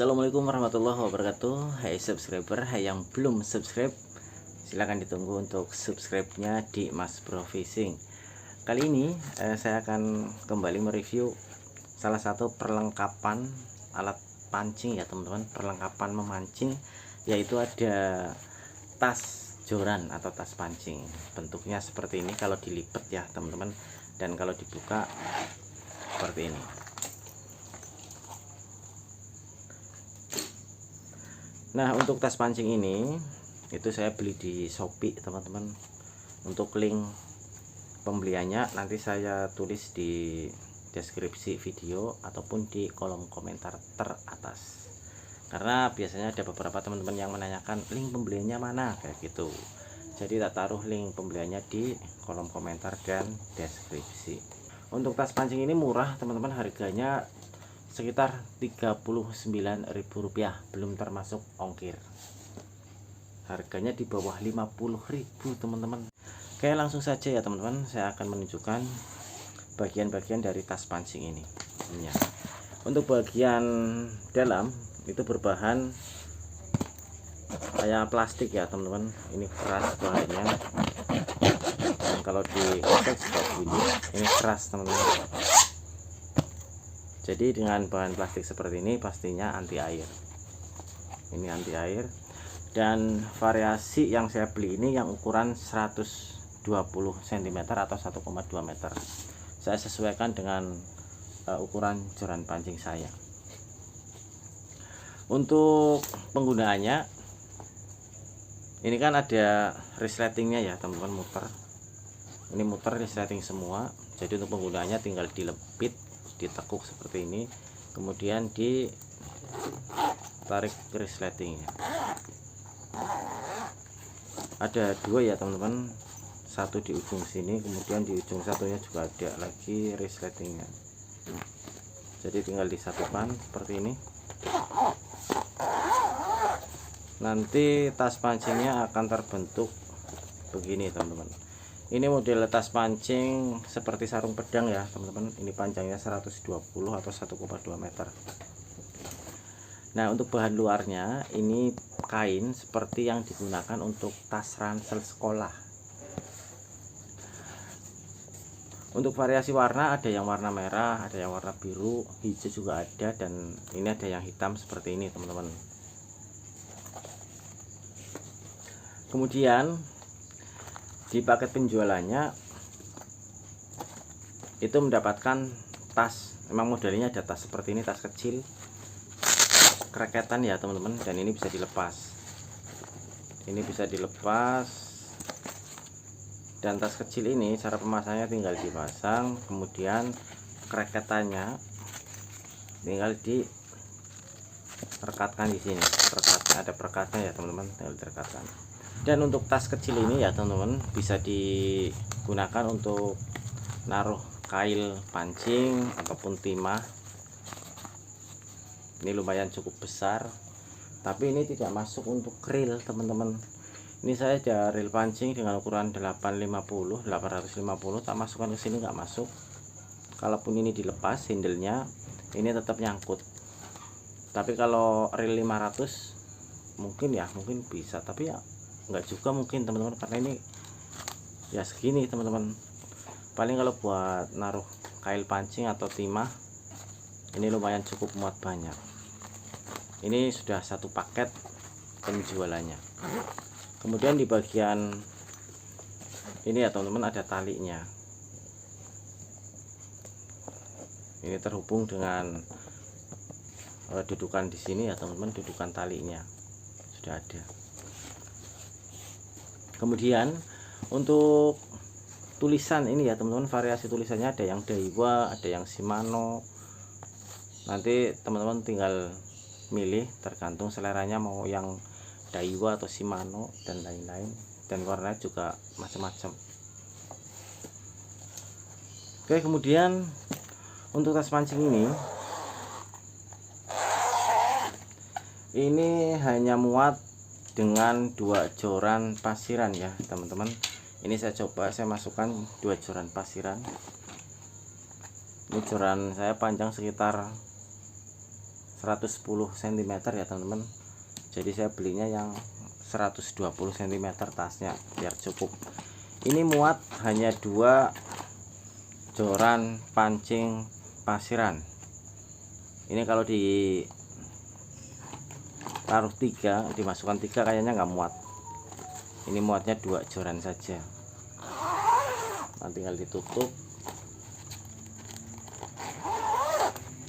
Assalamualaikum warahmatullahi wabarakatuh. Hai subscriber, hai yang belum subscribe, silahkan ditunggu untuk subscribe-nya di Mas Bro Fishing. Kali ini saya akan kembali mereview salah satu perlengkapan alat pancing ya teman-teman, perlengkapan memancing, yaitu ada tas joran atau tas pancing. Bentuknya seperti ini kalau dilipat ya teman-teman, dan kalau dibuka seperti ini. Nah, untuk tas pancing ini itu saya beli di Shopee teman-teman. Untuk link pembeliannya nanti saya tulis di deskripsi video ataupun di kolom komentar teratas, karena biasanya ada beberapa teman-teman yang menanyakan link pembeliannya mana kayak gitu. Jadi tak taruh link pembeliannya di kolom komentar dan deskripsi. Untuk tas pancing ini murah teman-teman, harganya sekitar Rp39.000, belum termasuk ongkir. Harganya di bawah 50.000 teman-teman. Oke, langsung saja ya teman-teman, saya akan menunjukkan bagian-bagian dari tas pancing ini. Untuk bagian dalam itu berbahan kayak plastik ya teman-teman. Ini keras bahannya, dan kalau di ini keras teman-teman. Jadi dengan bahan plastik seperti ini pastinya anti air. Ini anti air, dan variasi yang saya beli ini yang ukuran 120 cm atau 1,2 meter. Saya sesuaikan dengan ukuran joran pancing saya. Untuk penggunaannya, ini kan ada resletingnya ya teman-teman, muter. Ini muter resleting semua. Jadi untuk penggunaannya tinggal dilepit, ditekuk seperti ini, kemudian ditarik resletingnya. Ada dua ya teman-teman, satu di ujung sini, kemudian di ujung satunya juga ada lagi resletingnya. Jadi tinggal disatukan seperti ini. Nanti tas pancingnya akan terbentuk begini teman-teman. Ini model tas pancing seperti sarung pedang ya teman-teman. Ini panjangnya 120 atau 1,2 meter. Nah, untuk bahan luarnya ini kain seperti yang digunakan untuk tas ransel sekolah. Untuk variasi warna ada yang warna merah, ada yang warna biru, hijau juga ada, dan ini ada yang hitam seperti ini teman-teman. Kemudian di paket penjualannya itu mendapatkan tas, memang modelnya ada tas seperti ini, tas kecil kreketan ya teman-teman, dan ini bisa dilepas. Ini bisa dilepas, dan tas kecil ini cara pemasangannya tinggal dipasang, kemudian kreketannya tinggal direkatkan di sini. Rekatnya ada perekatnya ya teman-teman, tinggal direkatkan. Dan untuk tas kecil ini ya teman-teman bisa digunakan untuk naruh kail pancing ataupun timah. Ini lumayan cukup besar, tapi ini tidak masuk untuk reel teman-teman. Ini saya ada reel pancing dengan ukuran 850 tak masukkan ke sini, nggak masuk. Kalaupun ini dilepas handlenya, ini tetap nyangkut. Tapi kalau reel 500 mungkin bisa, tapi ya nggak juga mungkin teman-teman, karena ini ya segini teman-teman. Paling kalau buat naruh kail pancing atau timah ini lumayan cukup muat banyak. Ini sudah satu paket penjualannya. Kemudian di bagian ini ya teman-teman ada talinya. Ini terhubung dengan dudukan di sini ya teman-teman, dudukan talinya sudah ada. Kemudian untuk tulisan ini ya teman-teman, variasi tulisannya ada yang Daiwa, ada yang Shimano. Nanti teman-teman tinggal milih tergantung seleranya, mau yang Daiwa atau Shimano dan lain-lain, dan warnanya juga macam-macam. Oke, kemudian untuk tas pancing ini hanya muat dengan 2 joran pasiran ya teman-teman. Ini saya masukkan 2 joran pasiran. Ini joran saya panjang sekitar 110 cm ya teman-teman. Jadi saya belinya yang 120 cm tasnya biar cukup. Ini muat hanya 2 joran pancing pasiran. Ini kalau di taruh 3, dimasukkan 3 kayaknya nggak muat. Ini muatnya 2 joran saja. Nanti tinggal ditutup.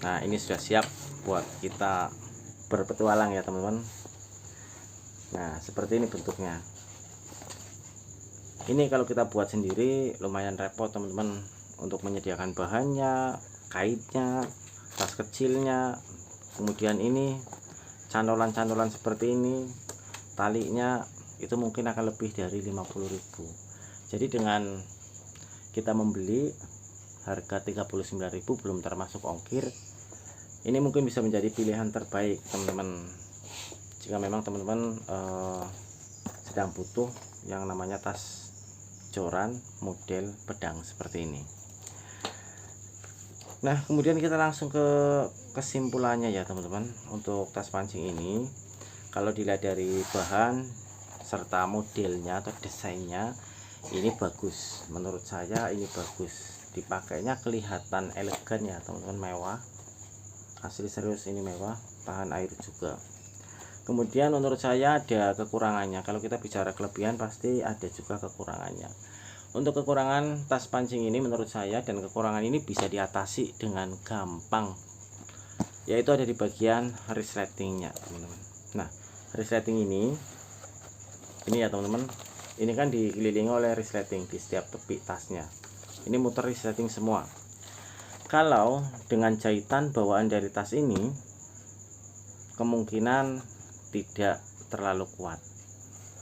Nah, ini sudah siap buat kita berpetualang ya teman-teman. Nah, seperti ini bentuknya. Ini kalau kita buat sendiri lumayan repot teman-teman, untuk menyediakan bahannya, kaitnya, tas kecilnya, kemudian ini canolan-canolan seperti ini, talinya itu mungkin akan lebih dari 50.000. Jadi dengan kita membeli harga 39.000 belum termasuk ongkir, ini mungkin bisa menjadi pilihan terbaik teman-teman, jika memang teman-teman sedang butuh yang namanya tas joran model pedang seperti ini. Nah, kemudian kita langsung ke kesimpulannya ya teman-teman. Untuk tas pancing ini, kalau dilihat dari bahan serta modelnya atau desainnya, ini bagus. Menurut saya ini bagus, dipakainya kelihatan elegan ya teman-teman, mewah. Asli serius, ini mewah, tahan air juga. Kemudian menurut saya ada kekurangannya. Kalau kita bicara kelebihan pasti ada juga kekurangannya. Untuk kekurangan tas pancing ini menurut saya, dan kekurangan ini bisa diatasi dengan gampang, yaitu ada di bagian resletingnya teman-teman. Nah, resleting ini ya teman-teman, ini kan dikelilingi oleh resleting di setiap tepi tasnya. Ini muter resleting semua. Kalau dengan jahitan bawaan dari tas ini, kemungkinan tidak terlalu kuat,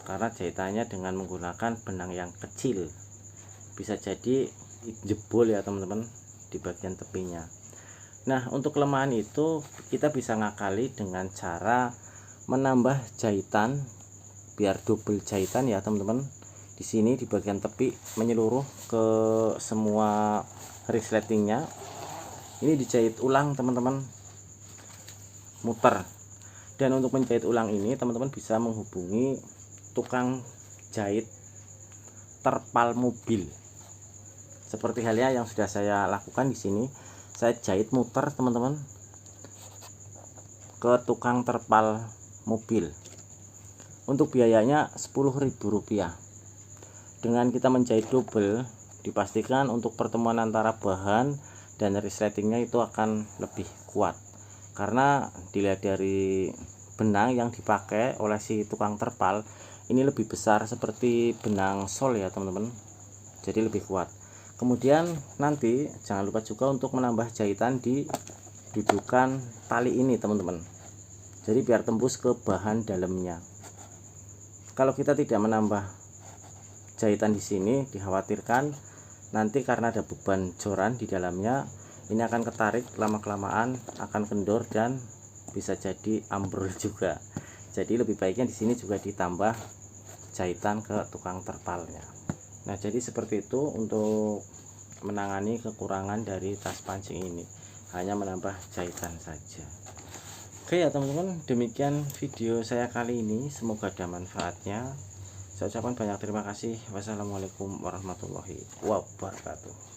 karena jahitannya dengan menggunakan benang yang kecil, bisa jadi jebol ya teman-teman di bagian tepinya. Nah, untuk kelemahan itu kita bisa ngakali dengan cara menambah jahitan biar double jahitan ya teman-teman. Di sini di bagian tepi menyeluruh ke semua resletingnya. Ini dijahit ulang teman-teman, muter. Dan untuk menjahit ulang ini teman-teman bisa menghubungi tukang jahit terpal mobil. Seperti halnya yang sudah saya lakukan di sini, saya jahit muter teman-teman ke tukang terpal mobil. Untuk biayanya Rp10.000. Dengan kita menjahit double, dipastikan untuk pertemuan antara bahan dan resletingnya itu akan lebih kuat, karena dilihat dari benang yang dipakai oleh si tukang terpal ini lebih besar seperti benang sol ya teman-teman, jadi lebih kuat. Kemudian nanti jangan lupa juga untuk menambah jahitan di dudukan tali ini teman-teman, jadi biar tembus ke bahan dalamnya. Kalau kita tidak menambah jahitan di sini, dikhawatirkan nanti karena ada beban joran di dalamnya, ini akan ketarik, lama-kelamaan akan kendor dan bisa jadi ambrol juga. Jadi lebih baiknya di sini juga ditambah jahitan ke tukang terpalnya. Nah, jadi seperti itu untuk menangani kekurangan dari tas pancing ini, hanya menambah jahitan saja. Oke ya teman-teman, demikian video saya kali ini, semoga ada manfaatnya. Saya ucapkan banyak terima kasih. Wassalamualaikum warahmatullahi wabarakatuh.